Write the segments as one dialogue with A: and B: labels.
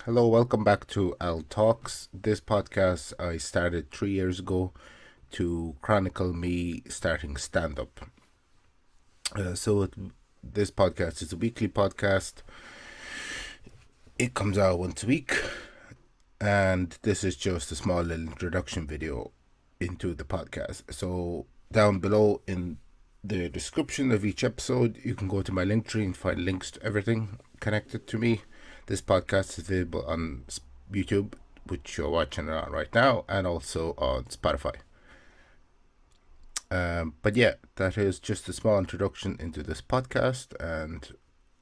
A: Hello, welcome back to Al Talks. This podcast I started 3 years ago to chronicle me starting stand up. This podcast is a weekly podcast. It comes out once a week, and this is just a small little introduction video into the podcast. So, down below in the description of each episode, you can go to my Linktree and find links to everything connected to me. This podcast is available on YouTube, which you're watching it on right now, and also on Spotify. But yeah, that is just a small introduction into this podcast and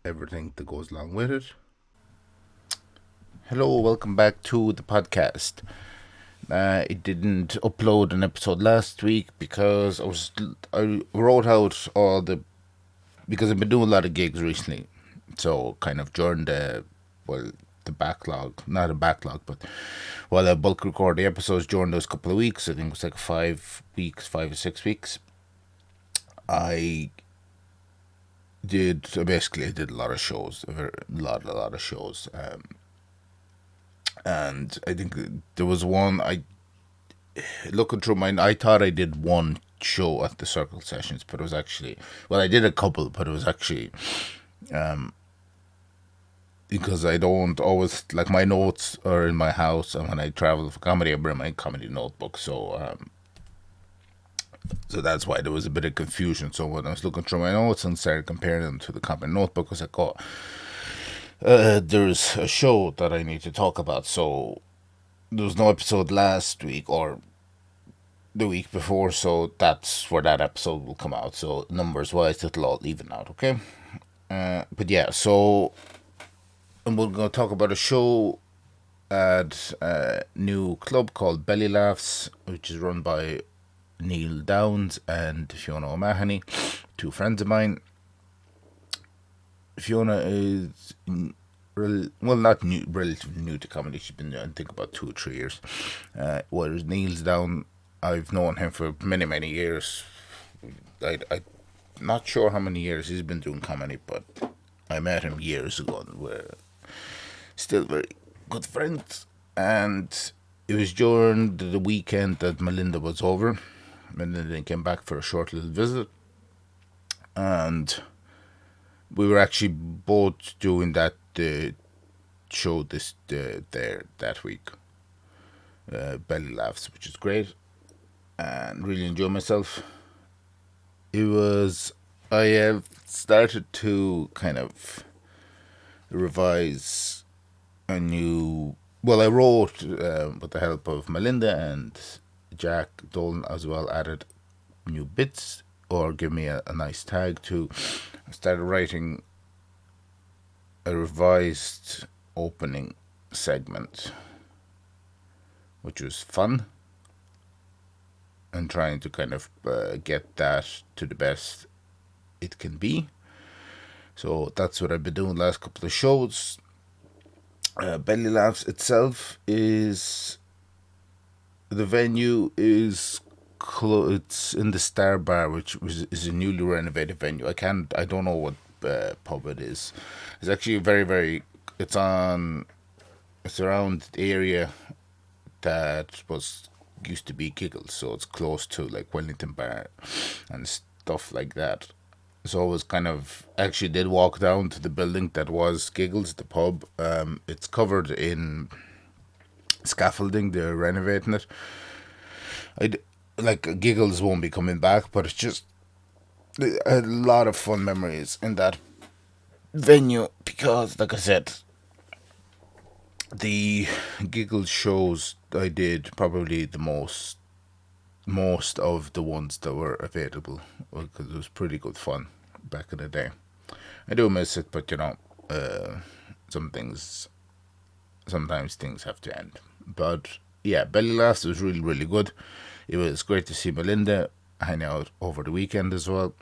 A: everything that goes along with it. Hello, welcome back to the podcast. I didn't upload an episode last week because I wrote out because I've been doing a lot of gigs recently. So kind of during the backlog, not a backlog, but while I bulk record the episodes during those couple of weeks, I think it was like 5 or 6 weeks, I did a lot of shows, a lot of shows. And I think there was one, looking through mine, I thought I did one show at the Circle Sessions, but it was actually, well, I did a couple, but it was actually, because I don't always, like, my notes are in my house, and when I travel for comedy, I bring my comedy notebook, so that's why there was a bit of confusion. So when I was looking through my notes and started comparing them to the comedy notebook, I was like, oh, there's a show that I need to talk about. So there was no episode last week or the week before, so that's where that episode will come out. So numbers wise, it'll all even out, okay? But yeah, so and we're going to talk about a show at a new club called Belly Laughs, which is run by Neil Downs and Fiona O'Mahony, two friends of mine. Fiona is not new, relatively new to comedy. She's been doing, I think, about 2 or 3 years. Whereas Neil's Down, I've known him for many years. I'm not sure how many years he's been doing comedy, but I met him years ago, and we're still very good friends. And it was during the weekend that Malinda was over. Malinda came back for a short little visit, and we were actually both doing that show there that week, Belly Laughs, which is great, and really enjoy myself. It was I have started to kind of revise a new. Well, I wrote with the help of Malinda and Jack Dolan as well. Added new bits or give me a nice tag to. I started writing a revised opening segment, which was fun, and trying to kind of get that to the best it can be. So that's what I've been doing the last couple of shows. Belly Laughs itself is the venue is it's in the Star Bar, which is a newly renovated venue. I don't know what pub it is. It's actually it's around the area that was used to be Giggles, so it's close to like Wellington Bar and stuff like that. So I was kind of actually did walk down to the building that was Giggles, the pub. It's covered in scaffolding. They're renovating it. Like Giggles won't be coming back, but it's just a lot of fun memories in that venue because, like I said, the Giggles shows I did probably the most of the ones that were available because it was pretty good fun back in the day. I do miss it, but some things sometimes things have to end. But yeah, Belly Laughs was really good. It was great to see Malinda hang out over the weekend as well.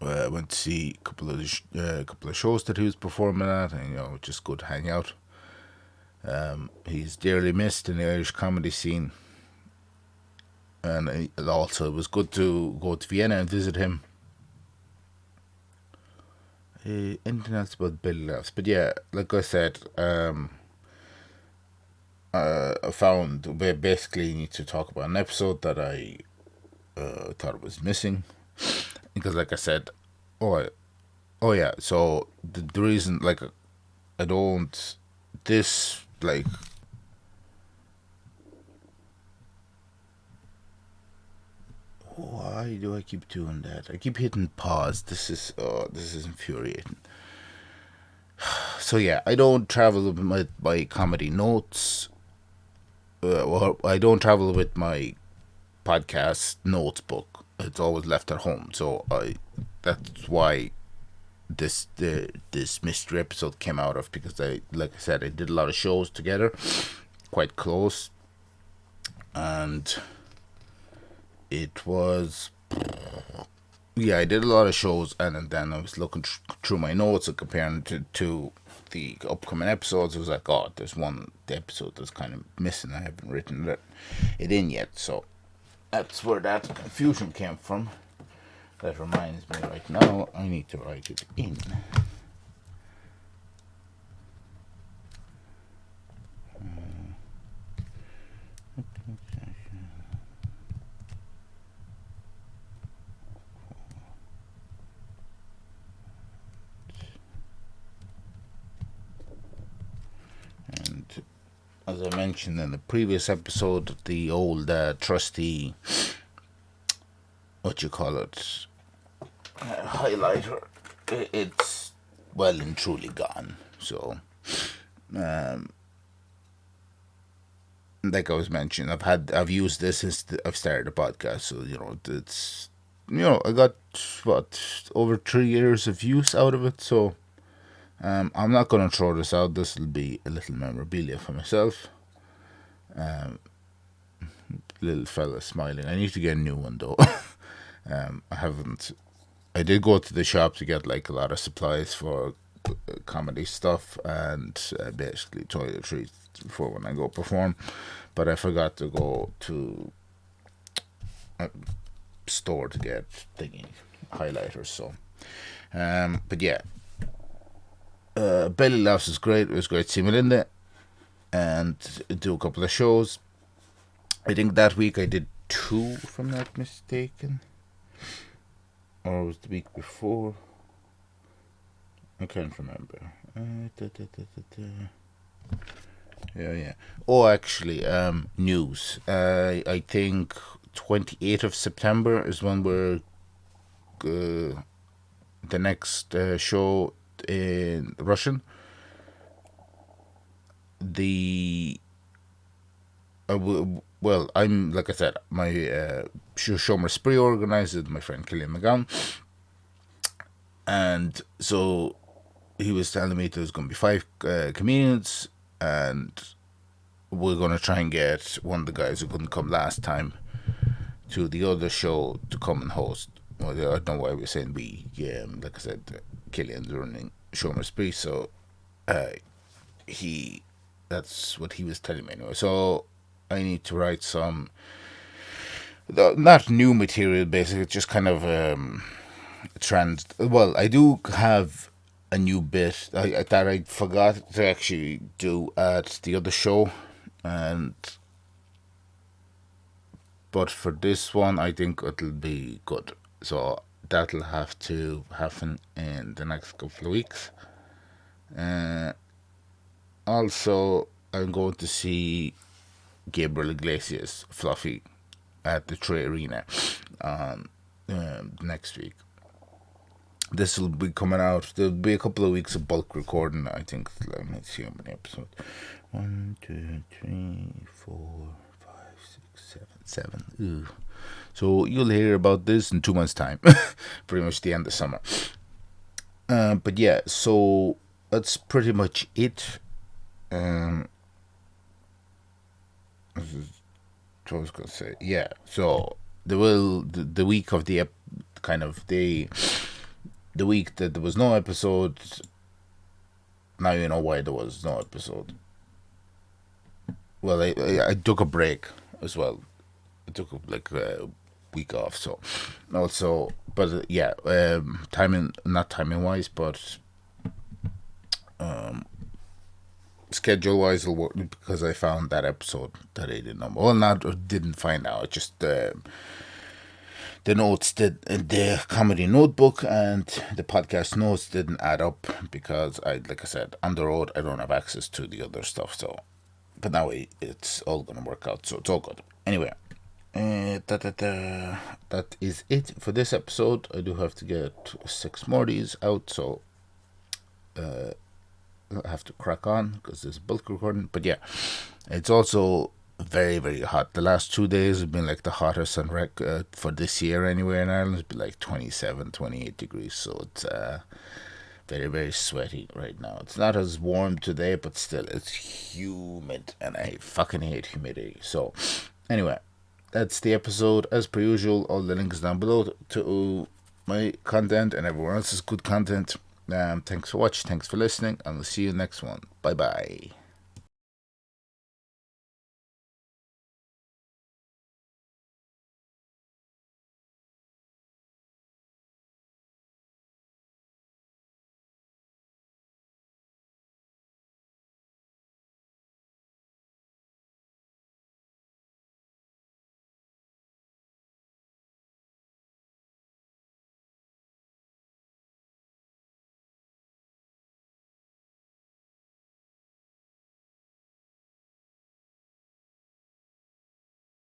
A: Went to see a couple of shows that he was performing at, and just good to hang out. He's dearly missed in the Irish comedy scene, and it was good to go to Vienna and visit him. Anything else about Belly Laughs? But yeah, like I said, I found we basically need to talk about an episode that I thought was missing because, like I said, oh, oh yeah. So the reason, like, I don't this like why do I keep doing that? I keep hitting pause. This is infuriating. So yeah, I don't travel with my comedy notes. Well, I don't travel with my podcast notes book. It's always left at home. So I that's why this mystery episode came out of, because I, like I said, I did a lot of shows together, quite close, and it was, yeah, I did a lot of shows, and then I was looking through my notes and comparing to the upcoming episodes. It was like, oh, there's one episode that's kind of missing. I haven't written it in yet, so that's where that confusion came from. That reminds me, right now I need to write it in. And as I mentioned in the previous episode, the old trusty, what you call it, highlighter, it's well and truly gone. So, like I was mentioning, I've used this since I've started the podcast. So it's I got what, over 3 years of use out of it. So I'm not gonna throw this out. This will be a little memorabilia for myself. Little fella smiling. I need to get a new one though. I haven't. I did go to the shop to get like a lot of supplies for comedy stuff and basically toiletries for when I go perform, but I forgot to go to a store to get thingy highlighters. So, but yeah, Belly Laughs is great. It was great to see Malinda and do a couple of shows. I think that week I did two, if I'm not mistaken, or it was the week before. I can't remember. Yeah. Oh, actually, news. I think 28th of September is when we're the next show in Russian. The well, I'm, like I said, my Shomer Spree organized it, my friend Killian McGowan, and so he was telling me there's going to be 5 comedians, and we're going to try and get one of the guys who couldn't come last time to the other show to come and host. Well, I don't know why we're saying we. Yeah, like I said, Killian's running Shomer Spree, so he that's what he was telling me anyway. So I need to write some, not new material, basically, just kind of well, I do have a new bit that I forgot to actually do at the other show, and but for this one I think it'll be good. So that'll have to happen in the next couple of weeks. Also, I'm going to see Gabriel Iglesias Fluffy at the Trey Arena next week. This will be coming out. There'll be a couple of weeks of bulk recording. I think. Let me see how many episodes. 1, 2, 3, 4, 5, 6, 7. Ooh. So you'll hear about this in 2 months' time, pretty much the end of summer. But yeah, so that's pretty much it. I was gonna say, yeah. So the week of the kind of the week that there was no episode. Now you know why there was no episode. Well, I took a break as well. I took like week off. So also, but not timing wise, but schedule wise will work because I found that episode that I didn't know. Well, not or didn't find out. Just the notes did the comedy notebook and the podcast notes didn't add up because like I said, on the road I don't have access to the other stuff. So, but now it's all gonna work out. So it's all good. Anyway, that is it for this episode. I do have to get 6 more of these out, so I have to crack on because there's bulk recording. But yeah, it's also very, very hot. The last 2 days have been like the hottest on record for this year anywhere in Ireland. It's been like 27, 28 degrees. So it's very, very sweaty right now. It's not as warm today, but still it's humid and I fucking hate humidity. So anyway, that's the episode. As per usual, all the links down below to my content and everyone else's good content. Thanks for watching. Thanks for listening. And we'll see you next one. Bye bye.